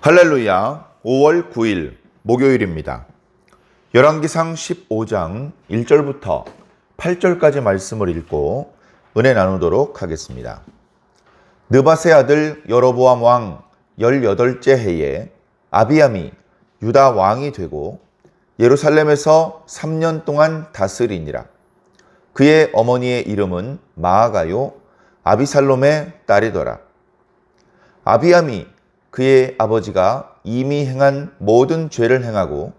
할렐루야. 5월 9일 목요일입니다. 열왕기상 15장 1절부터 8절까지 말씀을 읽고 은혜 나누도록 하겠습니다. 느밧의 아들 여로보암 왕 18째 해에 아비암이 유다 왕이 되고 예루살렘에서 3년 동안 다스리니라. 그의 어머니의 이름은 마아가요 아비살롬의 딸이더라. 아비암이 그의 아버지가 이미 행한 모든 죄를 행하고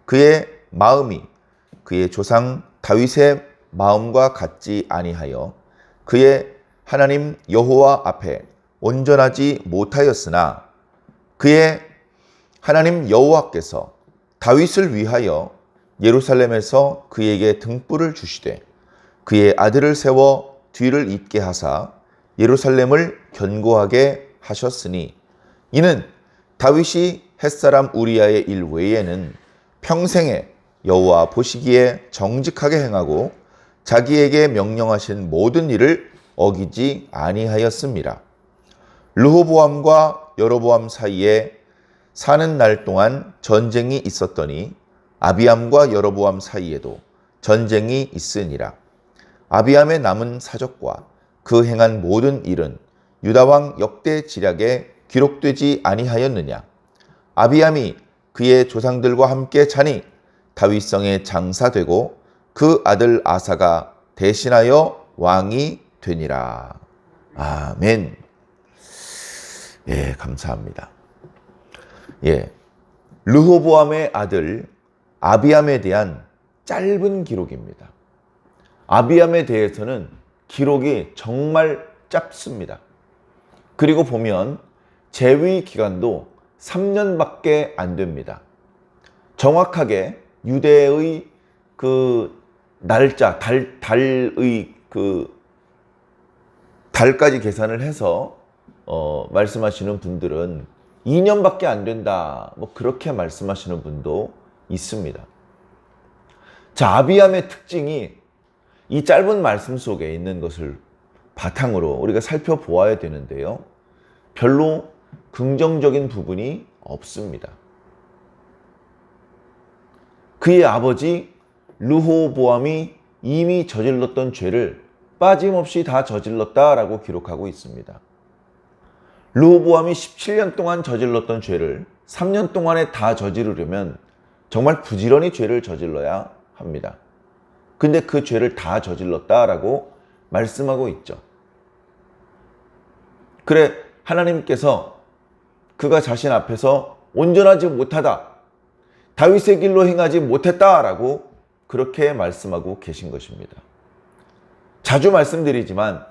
그의 마음이 그의 조상 다윗의 마음과 같지 아니하여 그의 하나님 여호와 앞에 온전하지 못하였으나 그의 하나님 여호와께서 다윗을 위하여 예루살렘에서 그에게 등불을 주시되 그의 아들을 세워 뒤를 잇게 하사 예루살렘을 견고하게 하셨으니 이는 다윗이 햇사람 우리아의 일 외에는 평생에 여호와 보시기에 정직하게 행하고 자기에게 명령하신 모든 일을 어기지 아니하였습니다. 르호보암과 여로보암 사이에 사는 날 동안 전쟁이 있었더니 아비암과 여로보암 사이에도 전쟁이 있으니라. 아비암의 남은 사적과 그 행한 모든 일은 유다왕 역대 지략에 기록되지 아니하였느냐. 아비암이 그의 조상들과 함께 자니 다윗성에 장사되고 그 아들 아사가 대신하여 왕이 되니라. 아멘. 예, 감사합니다. 예, 르호보암의 아들 아비암에 대한 짧은 기록입니다. 아비암에 대해서는 기록이 정말 짧습니다. 그리고 보면 재위 기간도 3년밖에 안 됩니다. 정확하게 유대의 그 날짜, 달의 그 달까지 계산을 해서 말씀하시는 분들은 2년밖에 안 된다. 뭐 그렇게 말씀하시는 분도 있습니다. 자, 아비암의 특징이 이 짧은 말씀 속에 있는 것을 바탕으로 우리가 살펴보아야 되는데요. 별로 긍정적인 부분이 없습니다. 그의 아버지 르호보암이 이미 저질렀던 죄를 빠짐없이 다 저질렀다라고 기록하고 있습니다. 르호보암이 17년 동안 저질렀던 죄를 3년 동안에 다 저지르려면 정말 부지런히 죄를 저질러야 합니다. 근데 그 죄를 다 저질렀다라고 말씀하고 있죠. 그래, 하나님께서 그가 자신 앞에서 온전하지 못하다, 다윗의 길로 행하지 못했다라고 그렇게 말씀하고 계신 것입니다. 자주 말씀드리지만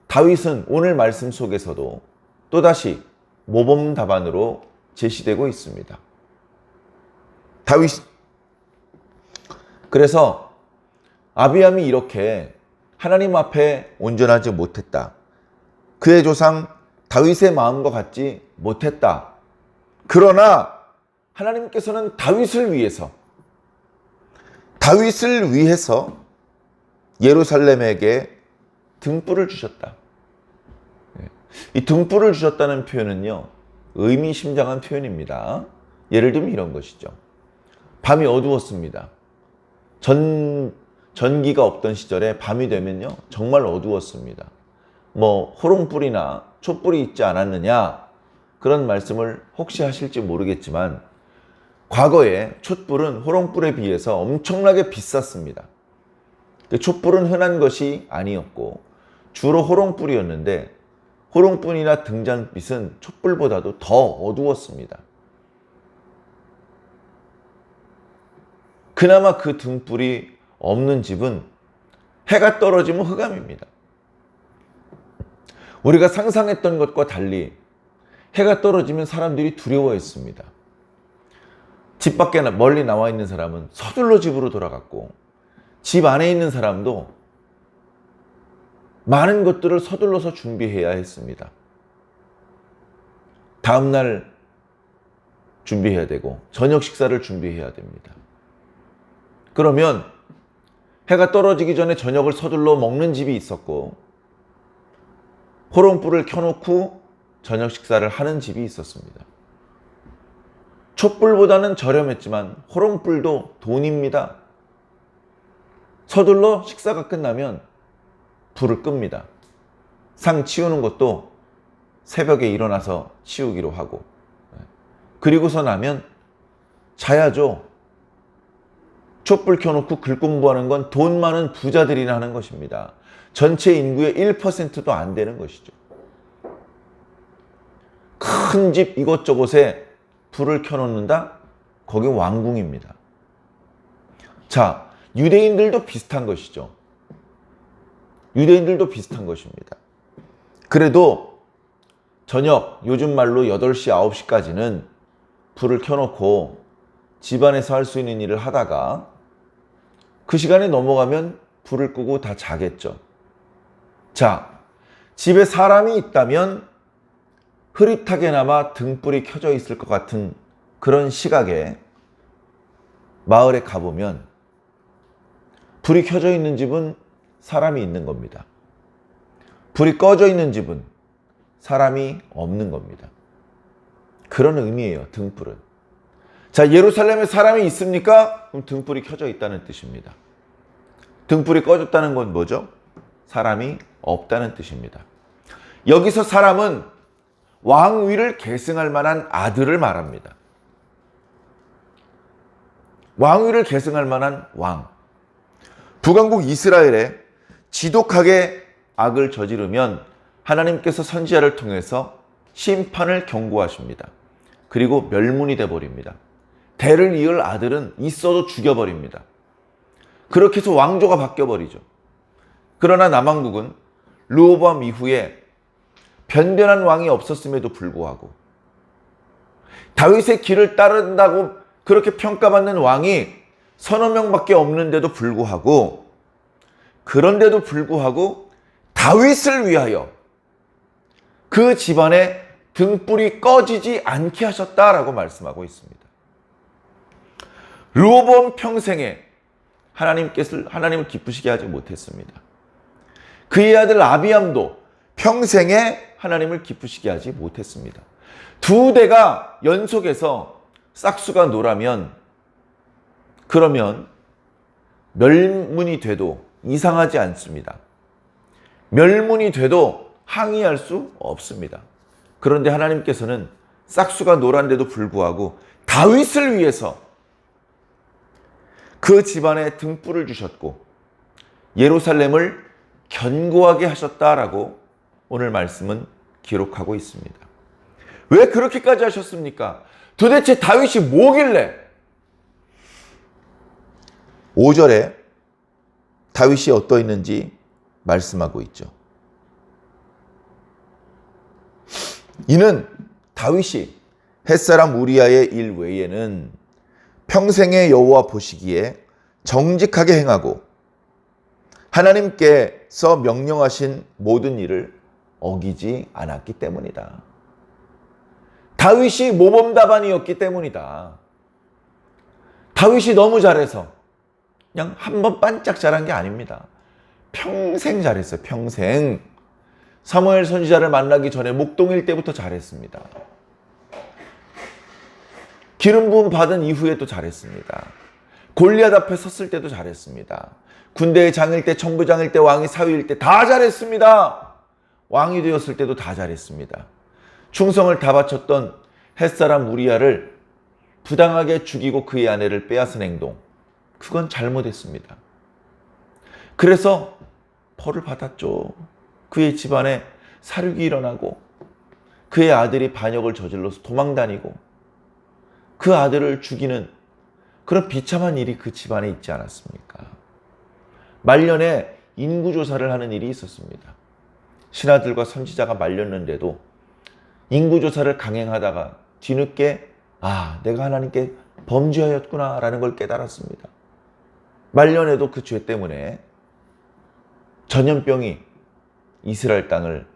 다윗은 오늘 말씀 속에서도 또다시 모범 답안으로 제시되고 있습니다. 그래서 아비암이 이렇게 하나님 앞에 온전하지 못했다, 그의 조상 다윗의 마음과 같지 못했다. 그러나 하나님께서는 다윗을 위해서 예루살렘에게 등불을 주셨다. 이 등불을 주셨다는 표현은요, 의미심장한 표현입니다. 예를 들면 이런 것이죠. 밤이 어두웠습니다. 전기가 없던 시절에 밤이 되면요, 정말 어두웠습니다. 뭐 호롱불이나 촛불이 있지 않았느냐, 그런 말씀을 혹시 하실지 모르겠지만 과거에 촛불은 호롱불에 비해서 엄청나게 비쌌습니다. 촛불은 흔한 것이 아니었고 주로 호롱불이었는데 호롱불이나 등잔빛은 촛불보다도 더 어두웠습니다. 그나마 그 등불이 없는 집은 해가 떨어지면 흑암입니다. 우리가 상상했던 것과 달리 해가 떨어지면 사람들이 두려워했습니다. 집 밖에 멀리 나와 있는 사람은 서둘러 집으로 돌아갔고, 집 안에 있는 사람도 많은 것들을 서둘러서 준비해야 했습니다. 다음날 준비해야 되고 저녁 식사를 준비해야 됩니다. 그러면 해가 떨어지기 전에 저녁을 서둘러 먹는 집이 있었고, 호롱불을 켜놓고 저녁 식사를 하는 집이 있었습니다. 촛불보다는 저렴했지만 호롱불도 돈입니다. 서둘러 식사가 끝나면 불을 끕니다. 상 치우는 것도 새벽에 일어나서 치우기로 하고, 그리고서 나면 자야죠. 촛불 켜놓고 글 공부하는 건 돈 많은 부자들이나 하는 것입니다. 전체 인구의 1%도 안 되는 것이죠. 큰 집 이곳저곳에 불을 켜놓는다? 거기 왕궁입니다. 자, 유대인들도 비슷한 것이죠. 유대인들도 비슷한 것입니다. 그래도 저녁, 요즘 말로 8시, 9시까지는 불을 켜놓고 집안에서 할 수 있는 일을 하다가 그 시간에 넘어가면 불을 끄고 다 자겠죠. 자, 집에 사람이 있다면 흐릿하게나마 등불이 켜져 있을 것 같은 그런 시각에 마을에 가보면 불이 켜져 있는 집은 사람이 있는 겁니다. 불이 꺼져 있는 집은 사람이 없는 겁니다. 그런 의미예요, 등불은. 자, 예루살렘에 사람이 있습니까? 그럼 등불이 켜져 있다는 뜻입니다. 등불이 꺼졌다는 건 뭐죠? 사람이 없다는 뜻입니다. 여기서 사람은 왕위를 계승할 만한 아들을 말합니다. 왕위를 계승할 만한 왕. 북왕국 이스라엘에 지독하게 악을 저지르면 하나님께서 선지자를 통해서 심판을 경고하십니다. 그리고 멸문이 돼버립니다. 대를 이을 아들은 있어도 죽여버립니다. 그렇게 해서 왕조가 바뀌어버리죠. 그러나 남왕국은 르호보암 이후에 변변한 왕이 없었음에도 불구하고 다윗의 길을 따른다고 그렇게 평가받는 왕이 서너 명밖에 없는데도 불구하고, 그런데도 불구하고 다윗을 위하여 그 집안에 등불이 꺼지지 않게 하셨다라고 말씀하고 있습니다. 르호보암 평생에 하나님을 기쁘시게 하지 못했습니다. 그의 아들 아비암도 평생에 하나님을 기쁘시게 하지 못했습니다. 두 대가 연속해서 싹수가 노라면, 그러면 멸문이 돼도 이상하지 않습니다. 멸문이 돼도 항의할 수 없습니다. 그런데 하나님께서는 싹수가 노란데도 불구하고 다윗을 위해서 그 집안에 등불을 주셨고 예루살렘을 견고하게 하셨다라고 오늘 말씀은 기록하고 있습니다. 왜 그렇게까지 하셨습니까? 도대체 다윗이 뭐길래? 5절에 다윗이 어떠했는지 말씀하고 있죠. 이는 다윗이 햇사람 우리아의 일 외에는 평생의 여호와 보시기에 정직하게 행하고 하나님께서 명령하신 모든 일을 어기지 않았기 때문이다. 다윗이 모범답안이었기 때문이다. 다윗이 너무 잘해서 그냥 한번 반짝 잘한 게 아닙니다. 평생 잘했어요. 평생. 사무엘 선지자를 만나기 전에 목동일 때부터 잘했습니다. 기름 부음 받은 이후에도 잘했습니다. 골리앗 앞에 섰을 때도 잘했습니다. 군대의 장일 때, 천부장일 때, 왕이 사위일 때 다 잘했습니다. 왕이 되었을 때도 다 잘했습니다. 충성을 다 바쳤던 햇사람 우리아를 부당하게 죽이고 그의 아내를 빼앗은 행동, 그건 잘못했습니다. 그래서 벌을 받았죠. 그의 집안에 살육이 일어나고 그의 아들이 반역을 저질러서 도망다니고 그 아들을 죽이는 그런 비참한 일이 그 집안에 있지 않았습니까? 말년에 인구조사를 하는 일이 있었습니다. 신하들과 선지자가 말렸는데도 인구조사를 강행하다가 뒤늦게 내가 하나님께 범죄하였구나 라는 걸 깨달았습니다. 말년에도 그 죄 때문에 전염병이 이스라엘 땅을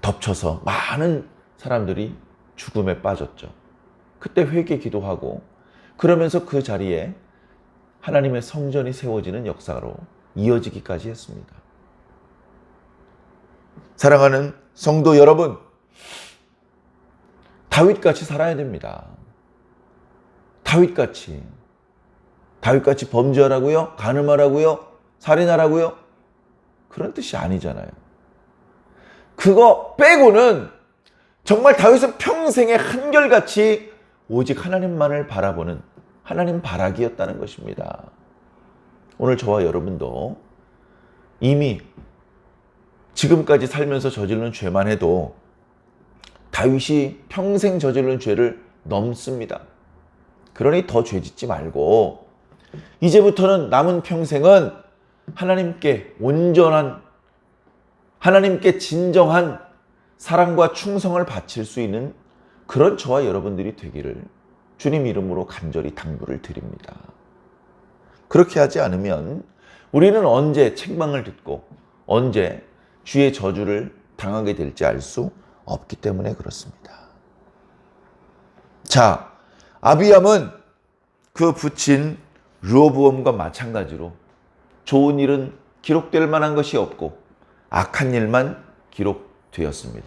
덮쳐서 많은 사람들이 죽음에 빠졌죠. 그때 회개 기도하고 그러면서 그 자리에 하나님의 성전이 세워지는 역사로 이어지기까지 했습니다. 사랑하는 성도 여러분, 다윗같이 살아야 됩니다. 다윗같이 범죄하라고요? 간음하라고요? 살인하라고요? 그런 뜻이 아니잖아요. 그거 빼고는 정말 다윗은 평생에 한결같이 오직 하나님만을 바라보는 하나님 바라기였다는 것입니다. 오늘 저와 여러분도 이미 지금까지 살면서 저지른 죄만 해도 다윗이 평생 저지른 죄를 넘습니다. 그러니 더 죄짓지 말고 이제부터는 남은 평생은 하나님께 온전한, 하나님께 진정한 사랑과 충성을 바칠 수 있는 그런 저와 여러분들이 되기를 주님 이름으로 간절히 당부를 드립니다. 그렇게 하지 않으면 우리는 언제 책망을 듣고 언제 주의 저주를 당하게 될지 알 수 없기 때문에 그렇습니다. 자, 아비암은 그 부친 르호보암과 마찬가지로 좋은 일은 기록될 만한 것이 없고 악한 일만 기록되었습니다.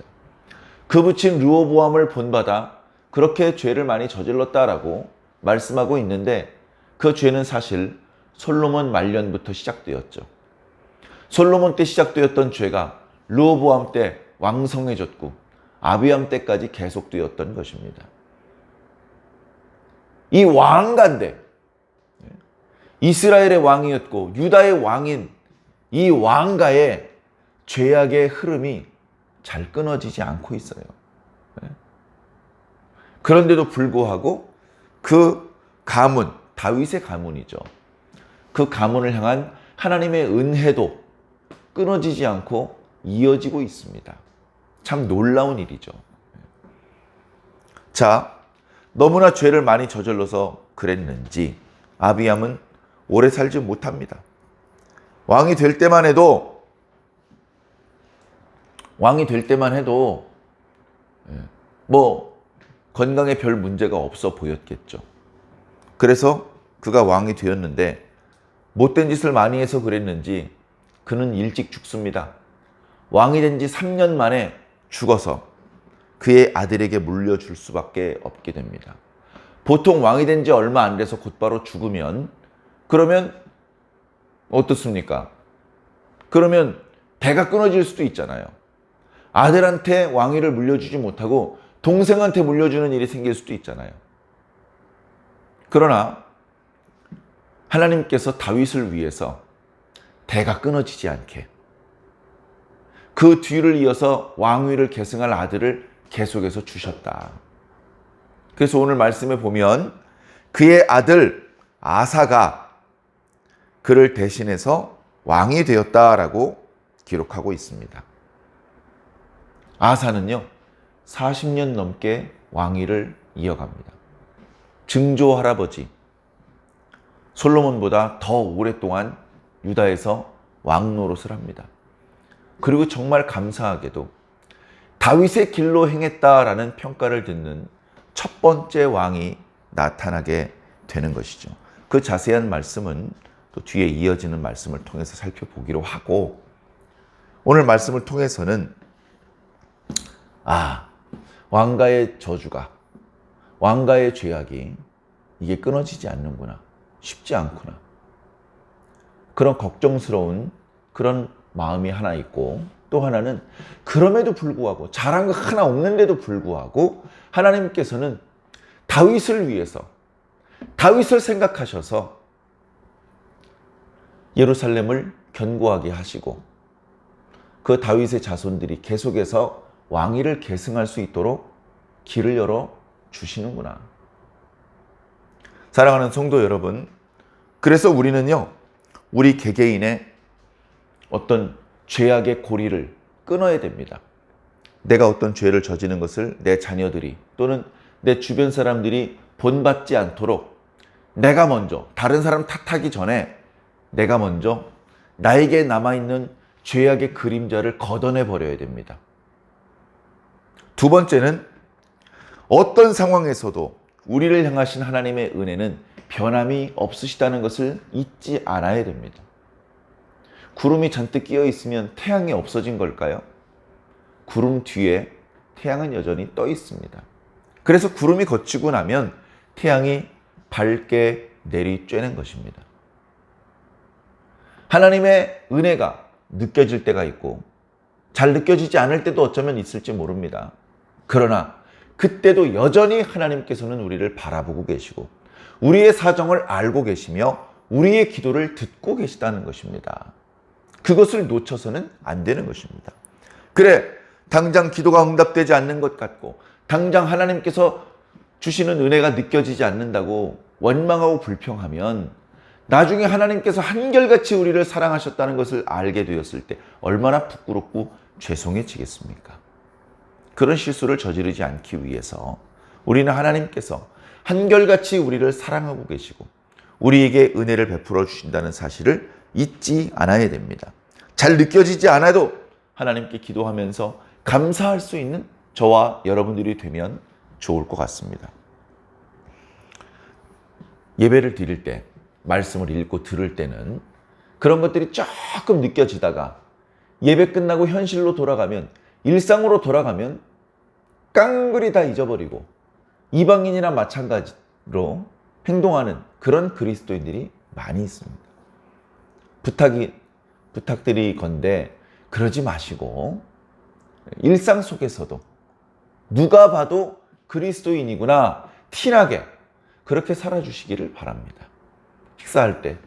그 부친 르호보암을 본받아 그렇게 죄를 많이 저질렀다라고 말씀하고 있는데 그 죄는 사실 솔로몬 말년부터 시작되었죠. 솔로몬 때 시작되었던 죄가 르호보암 때 왕성해졌고 아비암 때까지 계속되었던 것입니다. 이 왕가인데 이스라엘의 왕이었고 유다의 왕인 이 왕가의 죄악의 흐름이 잘 끊어지지 않고 있어요. 그런데도 불구하고 그 가문, 다윗의 가문이죠. 그 가문을 향한 하나님의 은혜도 끊어지지 않고 이어지고 있습니다. 참 놀라운 일이죠. 자, 너무나 죄를 많이 저질러서 그랬는지 아비암은 오래 살지 못합니다. 왕이 될 때만 해도 뭐 건강에 별 문제가 없어 보였겠죠. 그래서 그가 왕이 되었는데 못된 짓을 많이 해서 그랬는지 그는 일찍 죽습니다. 왕이 된 지 3년 만에 죽어서 그의 아들에게 물려줄 수밖에 없게 됩니다. 보통 왕이 된 지 얼마 안 돼서 곧바로 죽으면 그러면 어떻습니까? 그러면 대가 끊어질 수도 있잖아요. 아들한테 왕위를 물려주지 못하고 동생한테 물려주는 일이 생길 수도 있잖아요. 그러나 하나님께서 다윗을 위해서 대가 끊어지지 않게 그 뒤를 이어서 왕위를 계승할 아들을 계속해서 주셨다. 그래서 오늘 말씀에 보면 그의 아들 아사가 그를 대신해서 왕이 되었다라고 기록하고 있습니다. 아사는요 40년 넘게 왕위를 이어갑니다. 증조 할아버지 솔로몬보다 더 오랫동안 유다에서 왕 노릇을 합니다. 그리고 정말 감사하게도 다윗의 길로 행했다라는 평가를 듣는 첫 번째 왕이 나타나게 되는 것이죠. 그 자세한 말씀은 또 뒤에 이어지는 말씀을 통해서 살펴보기로 하고 오늘 말씀을 통해서는 왕가의 저주가 왕가의 죄악이 이게 끊어지지 않는구나. 쉽지 않구나. 그런 걱정스러운 그런 마음이 하나 있고 또 하나는 그럼에도 불구하고 잘한 거 하나 없는데도 불구하고 하나님께서는 다윗을 위해서 다윗을 생각하셔서 예루살렘을 견고하게 하시고 그 다윗의 자손들이 계속해서 왕위를 계승할 수 있도록 길을 열어 주시는구나. 사랑하는 성도 여러분, 그래서 우리는요 우리 개개인의 어떤 죄악의 고리를 끊어야 됩니다. 내가 어떤 죄를 저지른 것을 내 자녀들이 또는 내 주변 사람들이 본받지 않도록 내가 먼저 다른 사람 탓하기 전에 내가 먼저 나에게 남아있는 죄악의 그림자를 걷어내 버려야 됩니다. 두 번째는 어떤 상황에서도 우리를 향하신 하나님의 은혜는 변함이 없으시다는 것을 잊지 않아야 됩니다. 구름이 잔뜩 끼어 있으면 태양이 없어진 걸까요? 구름 뒤에 태양은 여전히 떠 있습니다. 그래서 구름이 걷히고 나면 태양이 밝게 내리쬐는 것입니다. 하나님의 은혜가 느껴질 때가 있고 잘 느껴지지 않을 때도 어쩌면 있을지 모릅니다. 그러나 그때도 여전히 하나님께서는 우리를 바라보고 계시고 우리의 사정을 알고 계시며 우리의 기도를 듣고 계시다는 것입니다. 그것을 놓쳐서는 안 되는 것입니다. 그래, 당장 기도가 응답되지 않는 것 같고 당장 하나님께서 주시는 은혜가 느껴지지 않는다고 원망하고 불평하면 나중에 하나님께서 한결같이 우리를 사랑하셨다는 것을 알게 되었을 때 얼마나 부끄럽고 죄송해지겠습니까? 그런 실수를 저지르지 않기 위해서 우리는 하나님께서 한결같이 우리를 사랑하고 계시고 우리에게 은혜를 베풀어 주신다는 사실을 잊지 않아야 됩니다. 잘 느껴지지 않아도 하나님께 기도하면서 감사할 수 있는 저와 여러분들이 되면 좋을 것 같습니다. 예배를 드릴 때, 말씀을 읽고 들을 때는 그런 것들이 조금 느껴지다가 예배 끝나고 현실로 돌아가면, 일상으로 돌아가면 깡그리 다 잊어버리고 이방인이나 마찬가지로 행동하는 그런 그리스도인들이 많이 있습니다. 부탁드리건대 그러지 마시고 일상 속에서도 누가 봐도 그리스도인이구나 티나게 그렇게 살아주시기를 바랍니다. 식사할 때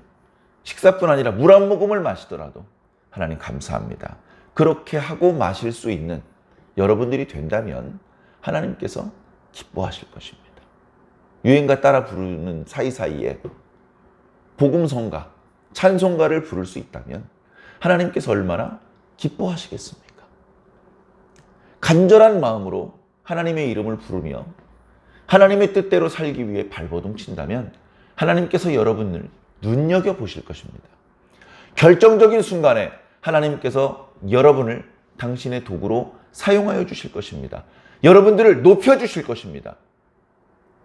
식사뿐 아니라 물 한 모금을 마시더라도 하나님 감사합니다. 그렇게 하고 마실 수 있는 여러분들이 된다면 하나님께서 기뻐하실 것입니다. 유행가 따라 부르는 사이사이에 복음성가, 찬송가를 부를 수 있다면 하나님께서 얼마나 기뻐하시겠습니까? 간절한 마음으로 하나님의 이름을 부르며 하나님의 뜻대로 살기 위해 발버둥 친다면 하나님께서 여러분을 눈여겨보실 것입니다. 결정적인 순간에 하나님께서 여러분을 당신의 도구로 사용하여 주실 것입니다. 여러분들을 높여주실 것입니다.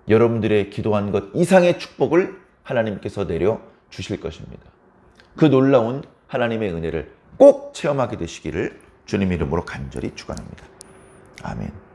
여러분들의 기도한 것 이상의 축복을 하나님께서 내려 주실 것입니다. 그 놀라운 하나님의 은혜를 꼭 체험하게 되시기를 주님 이름으로 간절히 축원합니다. 아멘.